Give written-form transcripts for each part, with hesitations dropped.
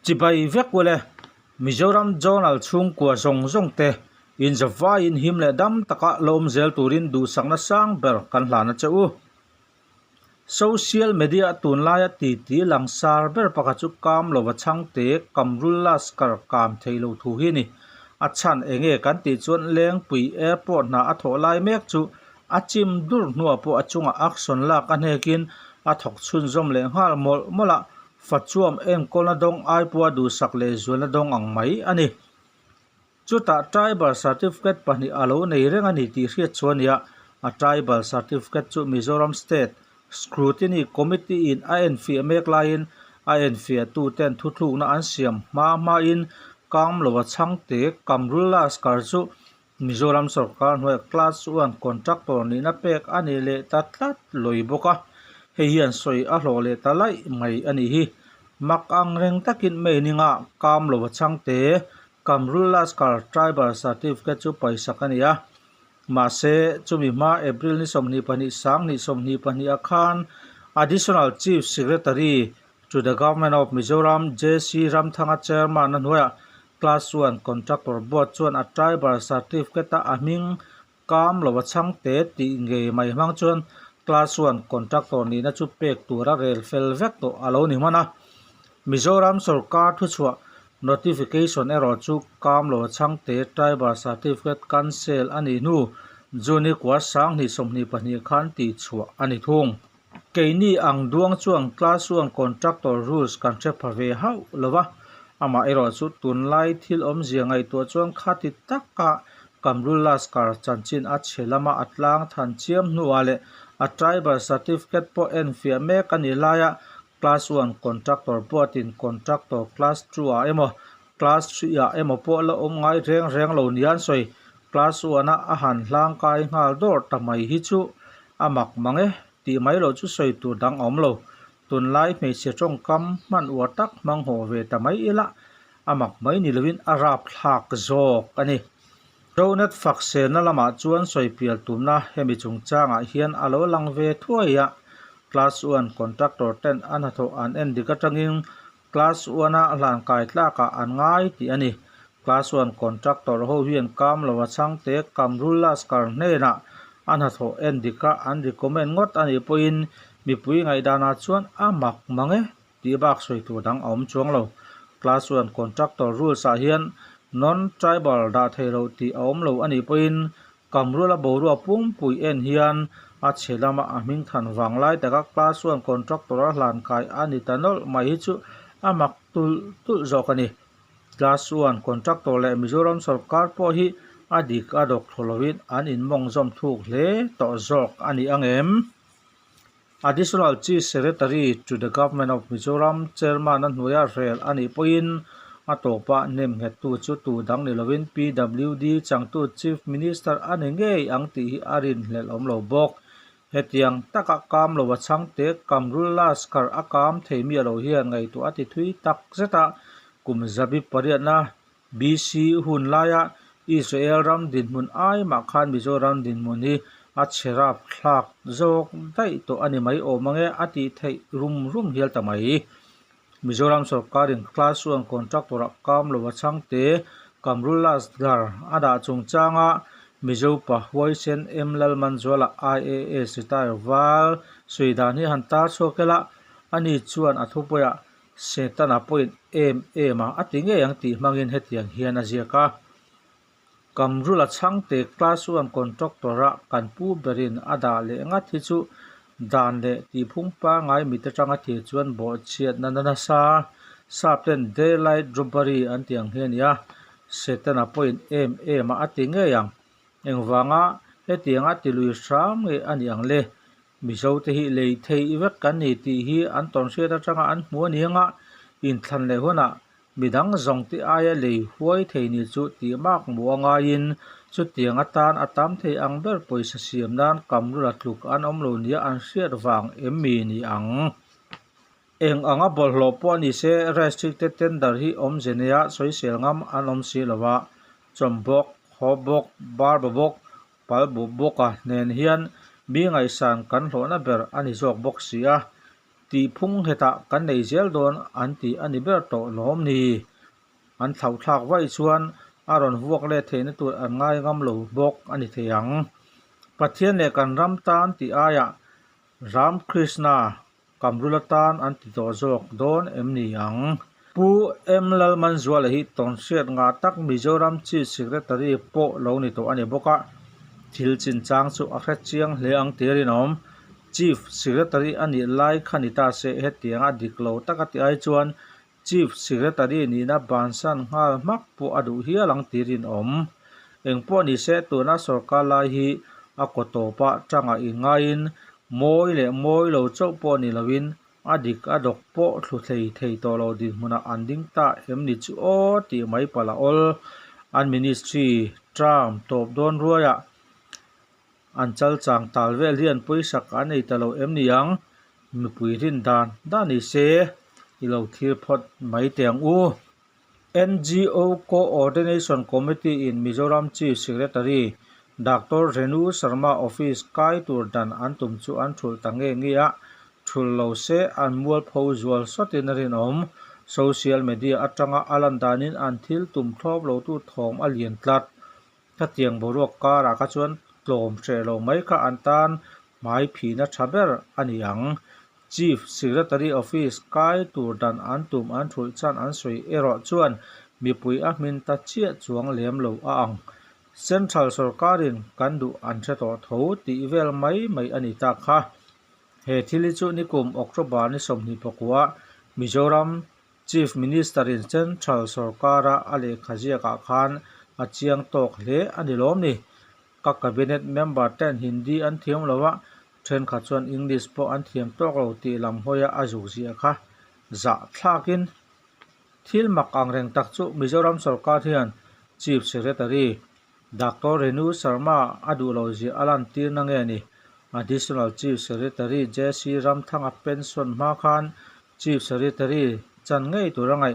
chỉ bay vét quê Mizoram zonal chung của zong te in Java in him le dam taka lom zel turin du sang na sang ber kan hlana chau social media tun laya ti langsar ber pakachu kam lova chang te kamrula skar kam theilo thu hi ni achan enge kan ti chuan leng pui airport na atho lai mek chu achim dur nuwa po achunga action la kan hekin athok chun zom le hal mol mola fachuam en kolna dong ai puwa du sakle zuana dong ang mai ani chuta tribal certificate pani alo nei reng ani ti hriat chuania a tribal certificate chu Mizoram State Scrutiny Committee in INF mek lain INF tu ten thu thu na an siam ma in kam lowa chang te kamrula skar chu Mizoram sarkar hoi class 1 contractor ni na pek ani le tatlat loi boka heian soi a hlo le talai mai ani hi mak ang reng takin me ninga kam lo chang te kamrula skar tribal certificate chu paisa kania ma se chumi ma April ni somni pani sang ni somni pani akhan additional chief secretary to the government of Mizoram JC Ramthanga chairman an hoya class 1 contractor board chuan a tribal certificate a ming kam lo chang te ti nge mai mang chuan class 1 contractor ni na chu pek tura rel fel vek to alo ni mana Mizoram sarkar thu chua notification ero chu kam lo chang te tribal certificate cancel ani nu juni kwa sang ni somni pani khan ti chua ani thung keini ang duang chuang class 1 contractor rules kan che phave hau lova ama ero chu tunlai thil om ziangai to chuang khati takka kamrula skar chanchin a chelama atlang than chiam nuale a tribal certificate po enfia me kanilaya class 1 contractor botin contractor class 2 a emo class 3 a emo po la om ngai reng lo nian soi class 1 a han hlang kai ngal dor tamai hi chu amak mange ti mai lo chu soi tu dang om lo tun lai me se chong kam man wa tak mang ho ve tamai ila amak mai ni lovin arab thak zok ani Ronat fakse na lama chuan soi pial tumna hemi chung changa hian alo lang ve thuaya class 1 contractor 10 an hatho an en dikatangin class 1 a hlan kai tlaka an ngai ti ani class 1 contractor ho hian kam lawa chang te kamrula skar nena an hatho en dika an recommend ngot ani poin mi pui ngai dana chuan amak mange ti bak soi tu dang om chuang lo class 1 contractor rules a hian non tribal da thero ti om lo ani poin kamrula boru pum pui en hian a chelama aming than wanglai taka class 1 contractor hlan kai ani tanol mai hi chu amak tul zokani class 1 contractor le Mizoram sarkar po hi adik adok tholowin an in mong zom thuk hle to zok ani angem additional chief secretary to the government of Mizoram chairman an huya rel ani poin atopa nem het tu chu tu dang ni lovin PWD changtu chief minister anenge ang ti hi arin hlel om lo bok hetiang taka kam lo wachang te kamrula skar akam theimi lo hian ngai tu ati thui tak zeta kumzabi pariana BC hunlaya Israel ram din mun ai ma khan Mizoram din mun hi a cherap thlak zok dai to ani mai o mange ati thei rum hial tamai Mizoram sarkar in class 1 contractor kam lo wachang te kamrula skar ada chung changa Mizopa Huaisen Emlal Manzola IAS retire wal suidani hantar sokela ani chuan athupoya setana point ma atinge yang ti mangin hetiang hian aziaka kamrula changte class 1 contractor kan pu berin ada le ngat hi chu dan le ti phungpa ngai mi ta tanga thi chuan bo chiat nanana sa ten daylight robbery an tiang hian ya setana point ma atinge yang engwanga hetianga tilui ram nge ani angle mizo te hi lei thei vek kan ni ti hi an ton se ta changa an hmu anianga in thlan le hona midang zong ti aya lei huai thei ni chu ti mak muanga in chu tiang atan atam thei ang ber poisa siam nan kamrula tluk an om lo nia an hriat wang emmi ni ang eng anga bolhlo po ni se restricted tender hi om zenia soisel ngam an om si lawa chombok hobok barbobok palboboka nen hian mi ngai san kan hlona ber ani zok bok sia ti phung heta kan nei zel don an ti ani ber to lom ni an thlau thlak vai chuan aron vuak le theina tur an ngai ngam lo bok ani theiang pathian le kan ram tan ti aya ram krishna kamrulatan an ti to jok don emni ang pu emlal manzual hi ton hriat nga tak Mizoram Chief Secretary po lo ni to ani boka thil chin chang chu a hret chiang hle ang tirin om Chief Secretary ani lai khanita se hetianga diklo takati ai chuan Chief Secretary ni na bansan ngal mak pu adu hi lang tirin om engpo ni se tuna sarkar lai hi a koto pa tanga ingain moi le moi lo chau po ni lawin adik adok po thlu thei to lo din muna anding ta emni chu o ti mai pala ol an ministry Trump top don ruaya an chal chang tal vel hian poisak an ei talo emni yang mipui rin dan dani se ilo thir phot mai teng u NGO Coordination Committee in Mizoram Chief Secretary Dr. Renu Sharma Office kai tur dan an tum chu an thul tange ngia thul lo se an mual pho zual sotin rin om social media atanga alan danin an thil tum thlop lo tu thom alian tlat ka tiang boruak kara ka chuan tlom tre lo mai kha an tan mai phina thaber ani ang Chief Secretary Office kai tur dan an tum an thul chan an soi ero chuan mipui a min ta chia chuang lem lo a ang Central Sarkarin kan du an theto tho ti vel mai ani ta kha he thili chu ni kum October ni somni pakwa Mizoram Chief Minister in Central Sarkara ale khajia ka khan a chiang tok hle ani lom ni ka cabinet member 10 Hindi an thiam lawa then kha chuan English po an thiam tok lo ti lam hoya azu zia kha za thlakin thil mak ang reng tak chu Mizoram Sarkar hian Chief Secretary Dr. Renu Sharma adu lo ji alan tir na nge ni Additional Chief Secretary J.C. Ramthanga pension ma khan Chief Secretary chan ngei turangai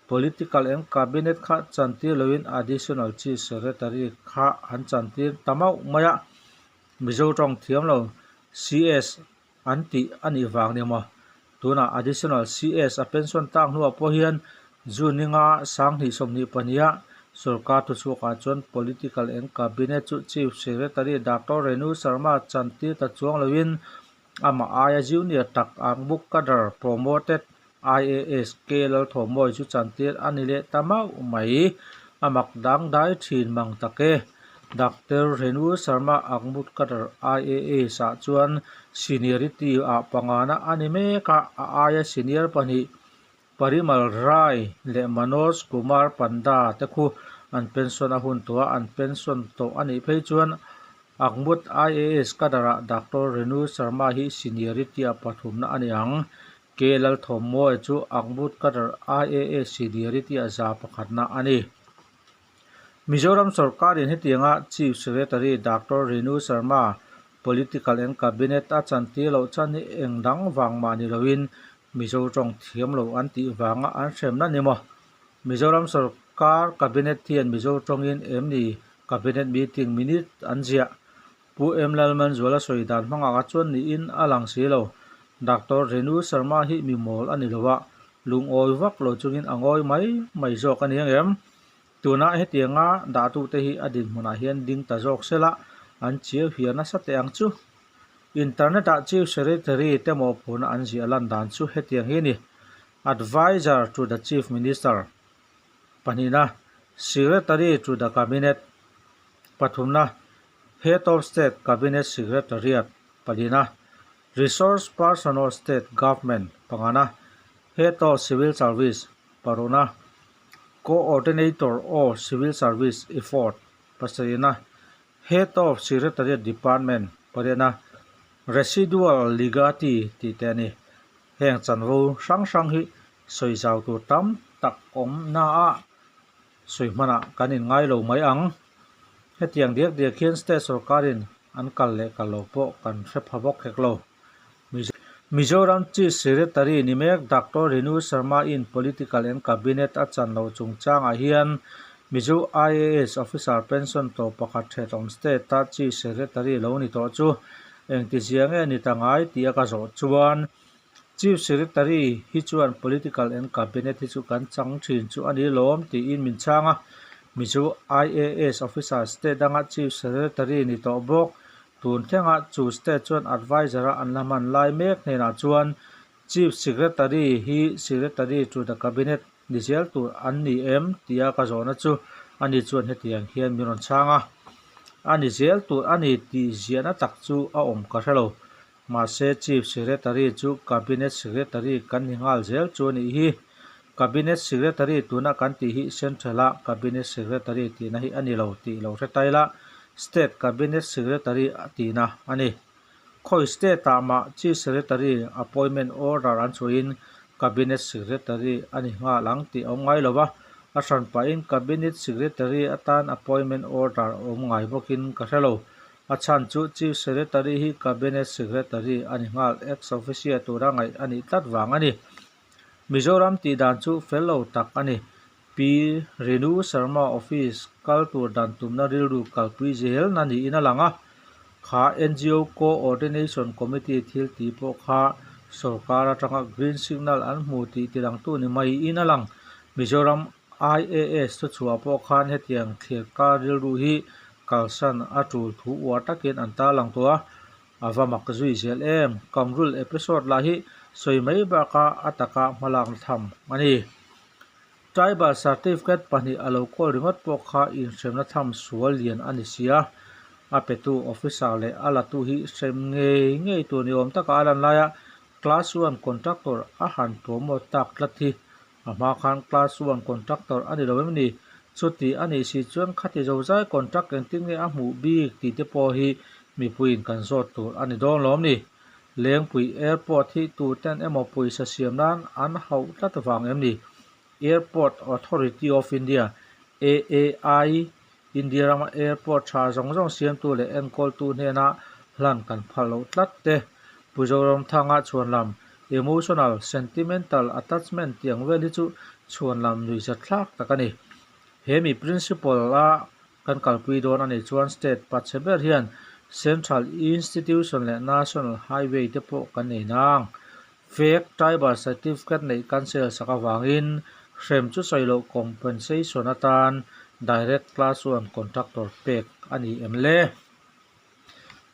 political and cabinet kha chantir loin Additional Chief Secretary kha an chantir tamau maya mizo tong thiam lo CS anti ani wang ni ma tuna Additional CS a pension tang nu po hian juninga sang hi somni pania Sarkar tu chu ka chuan political and cabinet chu Chief Secretary Dr. Renu Sharma chanti ta chuang lawin ama aya junior tak ang book kadar promoted IAS kelal thomoi chu chantir anile tamau mai amak dang dai thin mang take Dr. Renu Sharma ang book kadar IAA sa chuan seniority a pangana anime ka aya senior pani Parimal Rai le Manoj Kumar Panda te khu an pension a hun tua an pension to ani phei chuan akmut IAS kadara Dr. Renu Sharma hi seniority a pathum na ani ang kelal thomo chu akmut kadar IAS seniority a za pakhat na ani Mizoram Sarkar in hetianga Chief Secretary Dr. Renu Sharma political and cabinet a chanti lo chani engdang wangma ni lowin Mizo tong thiam lo an ti wanga an hrem na nimo Mizoram Sarkar cabinet thian Mizo tong in emni cabinet meeting minute anjia pu emlal man zola soidan manga ka chuan ni in alang silo Dr. Renu Sharma hi mi mol ani lowa lung oi vak lo chungin angoi mai jok ani em tuna hetianga da tu te hi adin muna hian ding ta jok sela an chiu hiana sa te ang chu internet a Chief Secretary temo phuna an ji alan dan chu hetiang hi ni advisor to the Chief Minister panina Secretary to the Cabinet pathumna Head of State Cabinet Secretariat panina Resource Person of State Government pangana Head of Civil Service paruna Coordinator of Civil Service Effort pasarina Head of Secretariat Department parina Residual Legati titani heng chanwo sang hi soi jaw tu tam tak om na a soi mana kanin ngai lo mai ang hetiang dia khian state sarkarin an kal le kalo po kan phapok heklo Mizoram Chief Secretary Nimek Dr. Renu Sharma in political and cabinet a chan lo chungchang a hian Mizo IAS officer pension to pakhat thom state ta Chief Secretary lo ni to chu eng ti chiang e ni tangai tia ka zo chuan Chief Secretary hi chuan political and cabinet hi chu kan chang thin chu ani lom ti in min changa mizu IAS officer state danga Chief Secretary ni to bok tun thenga chu state chuan advisor an laman lai mek nena chuan Chief Secretary hi Secretary to the cabinet ni zel tur an ni em tia ka zona chu ani chuan hetiang hian miron changa ani zel tur ani ti ziana tak chu a om ka hrelo ma se Chief Secretary chu cabinet secretary kan hingal zel chu ni hi cabinet secretary tuna kan ti hi central cabinet secretary ti na hi ani lo ti lo retaila state cabinet secretary ti na ani khoi state ta ma chief secretary appointment order an chuin cabinet secretary ani nga lang ti ongai lova a san pa in cabinet secretary atan appointment order ngai bokin ka hrelo a chan chu chief secretary hi cabinet secretary ani ngal ex officio tura ngai ani tlat wang ani Mizoram ti dan chu fellow tak ani P Renu Sharma office kal tur dan tumna rilru kalpui zel na ni ina langa kha NGO coordination committee thil ti po kha sarkar atanga green signal an mu ti tilang tu ni mai ina lang Mizoram IAS chu chua po khan hetiang thir ka rilru hi kalsan atul thu wa takin anta lang tua avamak zui zel em kamrul episode la hi soimei baka ataka malak tham ani tribal certificate pani alo ko ringot po kha in semna tham sual lian ani sia apetu officer le ala tu hi sem nge tu ni om taka alan laya class 1 contractor a han promo tak tlathi ama khan class 1 contractor ani lo ni chuti ani si chuan khati zo zai contract enting nge a mu bi ti te po hi mi puin kan zot tur ani don lom ni lengpui airport hi tu ten emo pui sa siam nan an hau tlat wang em ni Airport Authority of India AAI India rama airport tha zong siam tu le enkol tu nena hlan kan phalo tlat te pujorom thanga chuan lam emotional sentimental attachment tiang veli chu chuan lam nui za thlak takani hemi principal la kan kalpui don ani chuan state pacheber hian Central Institution le National Highway te po kan nei nang fake tribal certificate nei cancel saka wangin hrem chu soilo compensation atan direct class 1 contractor pek ani emle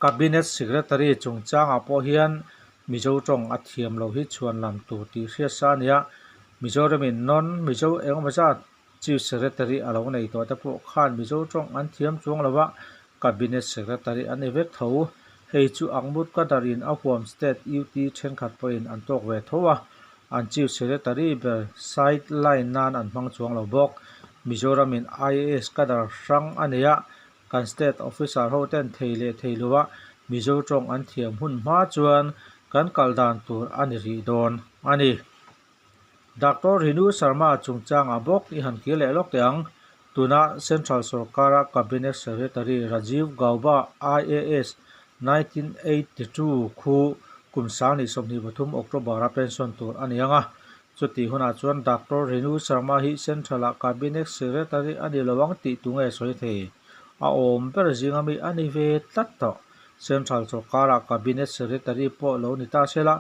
cabinet secretary chungchang apo hian mizo tong athiam lo hi chuan lam tu ti hria sa nia mizoramin non mizo engmaza chief secretary alo nei to te po khan mizo tong an thiam chuang lawa cabinet secretary an evek tho hei chu angmut ka darin a huam state UT then khat point an tok ve thowa an chief secretary ber sideline nan an hmang chuang lo bok Mizoram in IAS kadar sang ania kan state officer ho ten theile theiluwa mizo tong an thiam hun ma chuan kan kaldan tur ani ri don ani Dr. Renu Sharma chungchang abok ni han ki le lok tiang tuna Central Sarkara Cabinet Secretary Rajiv Gauba IAS 1982 khu kumsani somni bathum October pension tur anianga chuti huna chuan Dr. Renu Sharma hi Central Cabinet Secretary ani lawang ti tunge soithe a om per jingami ani ve tlatto Central Sarkara Cabinet Secretary po lo ni ta sela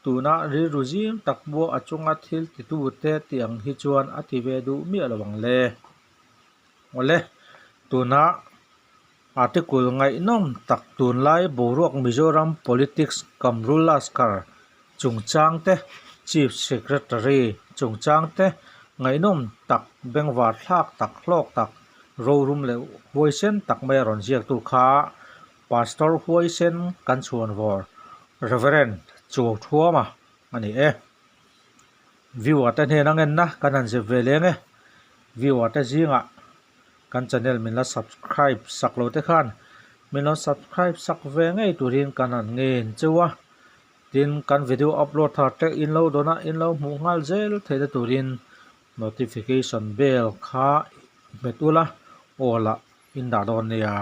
tuna ri rujim takbo achunga thil ti tu te tiang hi chuan ati ve du mi alawang le ole tuna article ngai nom tak tun lai boruak Mizoram politics kamrul laskar chungchang te chief secretary chungchang te ngai nom tak bengwar thlak tak hlok tak rorum le huaisen tak mai ron jiak tu kha pastor huaisen kan chuan vor reverend chu thuama ani viewer ta ne nangen na kanan je velenge viewer ta jinga kan channel min la subscribe saklo te khan min la subscribe sak ve ngai turin kanan ngen chewa tin kan video upload thar te in lo dona in lo mu ngal zel theda turin notification bell kha betula ola in da don ya